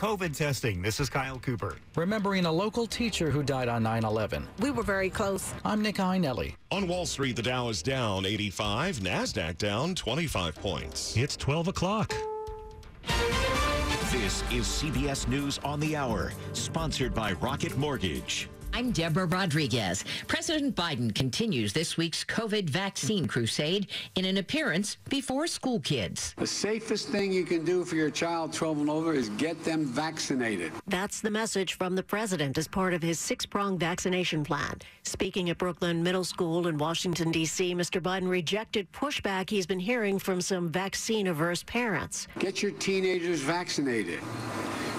COVID testing. This is Kyle Cooper. Remembering a local teacher who died on 9/11. We were very close. I'm Nick Einelli. On Wall Street, the Dow is down 85, NASDAQ down 25 points. It's 12 o'clock. This is CBS News on the Hour, sponsored by Rocket Mortgage. I'm Deborah Rodriguez. President Biden continues this week's COVID vaccine crusade in an appearance before school kids. The safest thing you can do for your child 12 and over is get them vaccinated. That's the message from the president as part of his six-pronged vaccination plan. Speaking at Brooklyn Middle School in Washington, D.C., Mr. Biden rejected pushback he's been hearing from some vaccine-averse parents. Get your teenagers vaccinated.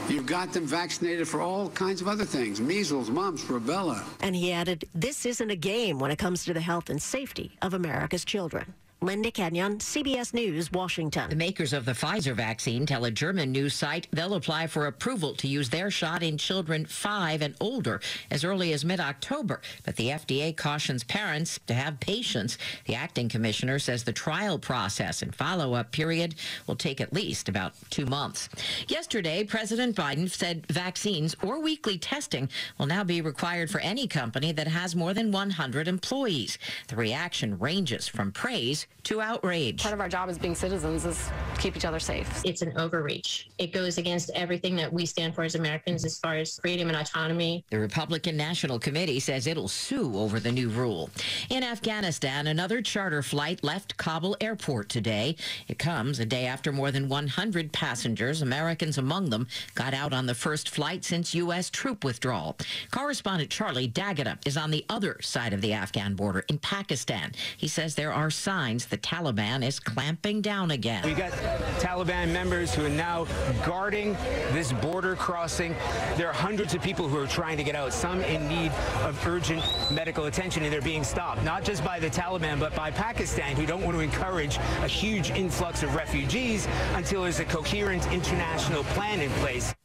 You've got them vaccinated for all kinds of other things, measles, mumps, rubella. And he added, this isn't a game when it comes to the health and safety of America's children. Linda Kenyon, CBS News, Washington. The makers of the Pfizer vaccine tell a German news site they'll apply for approval to use their shot in children 5 and older as early as mid-October. But the FDA cautions parents to have patience. The acting commissioner says the trial process and follow-up period will take at least about 2 months. Yesterday, President Biden said vaccines or weekly testing will now be required for any company that has more than 100 employees. The reaction ranges from praise to outrage. Part of our job as being citizens is keep each other safe. It's an overreach. It goes against everything that we stand for as Americans as far as freedom and autonomy. The Republican National Committee says it'll sue over the new rule. In Afghanistan, another charter flight left Kabul airport today. It comes a day after more than 100 passengers, Americans among them, got out on the first flight since U.S. troop withdrawal. Correspondent Charlie Daggett is on the other side of the Afghan border in Pakistan. He says there are signs the Taliban is clamping down again. We got Taliban members who are now guarding this border crossing. There are hundreds of people who are trying to get out, some in need of urgent medical attention, and they're being stopped, not just by the Taliban, but by Pakistan, who don't want to encourage a huge influx of refugees until there's a coherent international plan in place.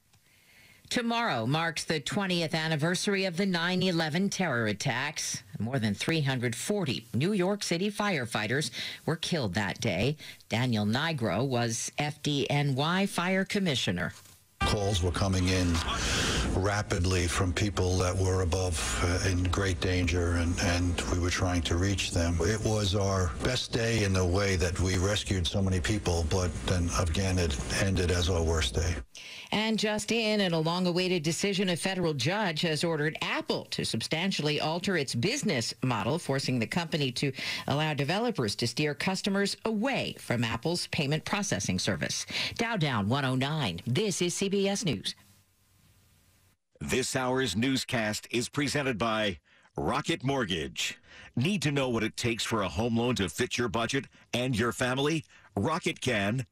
Tomorrow marks the 20th anniversary of the 9/11 terror attacks. More than 340 New York City firefighters were killed that day. Daniel Nigro was FDNY Fire Commissioner. Calls were coming in rapidly from people that were above in great danger, and we were trying to reach them. It was our best day in the way that we rescued so many people, but then again it ended as our worst day. And just in a long-awaited decision, a federal judge has ordered Apple to substantially alter its business model, forcing the company to allow developers to steer customers away from Apple's payment processing service. Dow down 109. This is CBS News. This hour's newscast is presented by Rocket Mortgage. Need to know what it takes for a home loan to fit your budget and your family? Rocket can.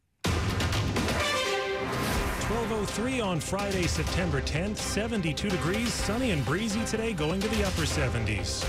12:03 on Friday, September 10th. 72 degrees, sunny and breezy today, going to the upper 70s.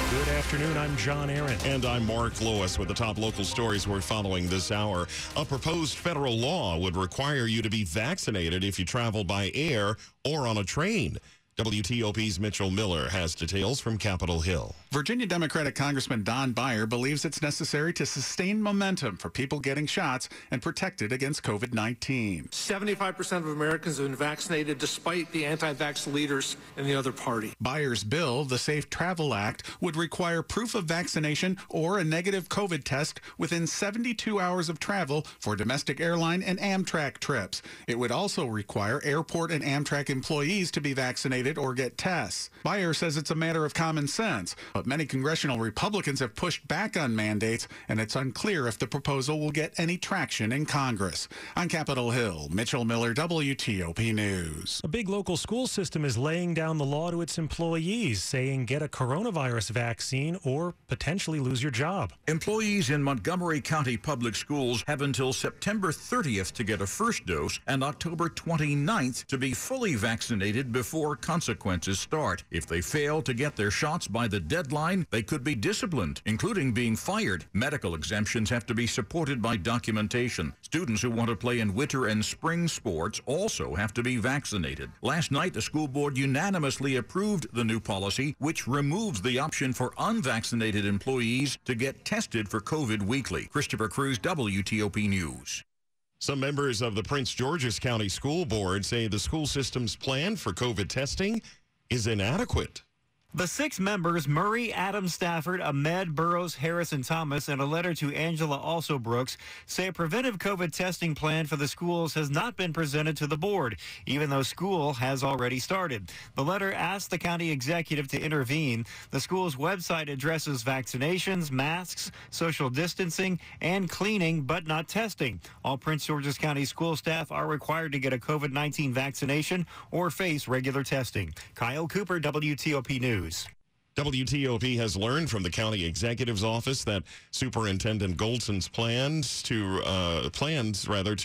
Good afternoon, I'm John Aaron. And I'm Mark Lewis with the top local stories we're following this hour. A proposed federal law would require you to be vaccinated if you travel by air or on a train. WTOP's Mitchell Miller has details from Capitol Hill. Virginia Democratic Congressman Don Beyer believes it's necessary to sustain momentum for people getting shots and protected against COVID-19. 75% of Americans have been vaccinated despite the anti-vax leaders in the other party. Beyer's bill, the Safe Travel Act, would require proof of vaccination or a negative COVID test within 72 hours of travel for domestic airline and Amtrak trips. It would also require airport and Amtrak employees to be vaccinated or get tests. Beyer says it's a matter of common sense, but many congressional Republicans have pushed back on mandates, and it's unclear if the proposal will get any traction in Congress. On Capitol Hill, Mitchell Miller, WTOP News. A big local school system is laying down the law to its employees, saying get a coronavirus vaccine or potentially lose your job. Employees in Montgomery County Public Schools have until September 30th to get a first dose and October 29th to be fully vaccinated before consequences start. If they fail to get their shots by the deadline, they could be disciplined, including being fired. Medical exemptions have to be supported by documentation. Students who want to play in winter and spring sports also have to be vaccinated. Last night, the school board unanimously approved the new policy, which removes the option for unvaccinated employees to get tested for COVID weekly. Christopher Cruz, WTOP News. Some members of the Prince George's County School Board say the school system's plan for COVID testing is inadequate. The 6 members, Murray, Adams, Stafford, Ahmed, Burrows, Harris, and Thomas, in a letter to Angela Also Brooks, say a preventive COVID testing plan for the schools has not been presented to the board, even though school has already started. The letter asked the county executive to intervene. The school's website addresses vaccinations, masks, social distancing, and cleaning, but not testing. All Prince George's County school staff are required to get a COVID-19 vaccination or face regular testing. Kyle Cooper, WTOP News. WTOP has learned from the county executive's office that Superintendent Goldson's plans to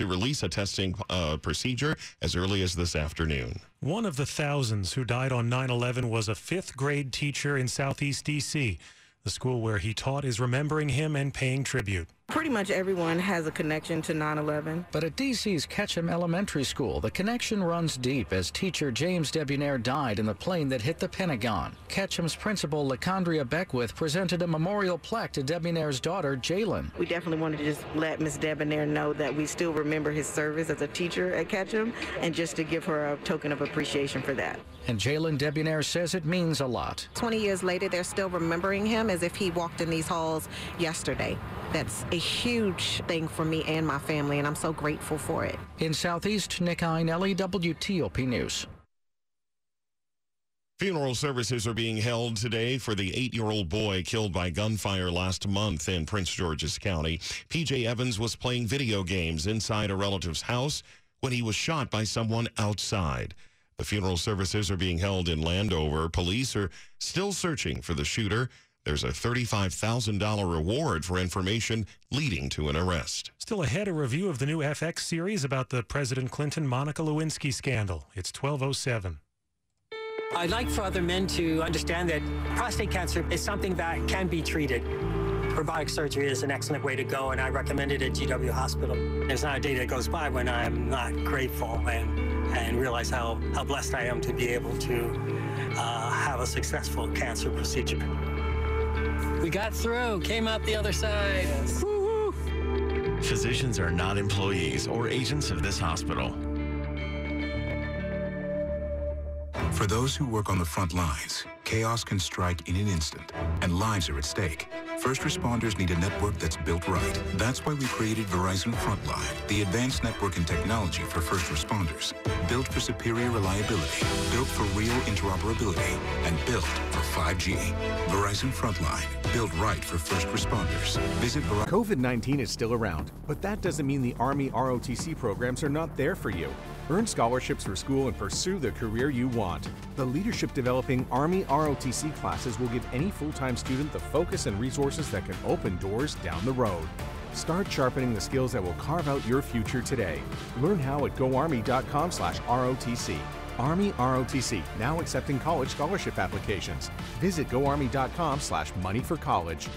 release a testing procedure as early as this afternoon. One of the thousands who died on 9/11 was a 5th grade teacher in Southeast D.C. The school where he taught is remembering him and paying tribute. Pretty much everyone has a connection to 9/11. But at D.C.'s Ketchum Elementary School, the connection runs deep as teacher James Debonair died in the plane that hit the Pentagon. Ketchum's principal, LaCondria Beckwith, presented a memorial plaque to Debonair's daughter, Jalen. We definitely wanted to just let Miss Debonair know that we still remember his service as a teacher at Ketchum, and just to give her a token of appreciation for that. And Jalen Debonair says it means a lot. 20 years later, they're still remembering him as if he walked in these halls yesterday. That's a huge thing for me and my family, and I'm so grateful for it. In Southeast, Nick Einelli, WTOP News. Funeral services are being held today for the 8-year-old boy killed by gunfire last month in Prince George's County. P.J. Evans was playing video games inside a relative's house when he was shot by someone outside. The funeral services are being held in Landover. Police are still searching for the shooter. There's a $35,000 reward for information leading to an arrest. Still ahead, a review of the new FX series about the President Clinton-Monica Lewinsky scandal. It's 12:07. I'd like for other men to understand that prostate cancer is something that can be treated. Robotic surgery is an excellent way to go, and I recommend it at GW Hospital. There's not a day that goes by when I'm not grateful and realize how blessed I am to be able to have a successful cancer procedure. We got through, came out the other side. Woo-hoo. Physicians are not employees or agents of this hospital. For those who work on the front lines, chaos can strike in an instant, and lives are at stake. First responders need a network that's built right. That's why we created Verizon Frontline, the advanced network and technology for first responders. Built for superior reliability, built for real interoperability, and built for 5G. Verizon Frontline, built right for first responders. Visit Verizon. COVID-19 is still around, but that doesn't mean the Army ROTC programs are not there for you. Earn scholarships for school and pursue the career you want. The Leadership Developing Army ROTC classes will give any full-time student the focus and resources that can open doors down the road. Start sharpening the skills that will carve out your future today. Learn how at goarmy.com/ROTC. Army ROTC, now accepting college scholarship applications. Visit goarmy.com/moneyforcollege.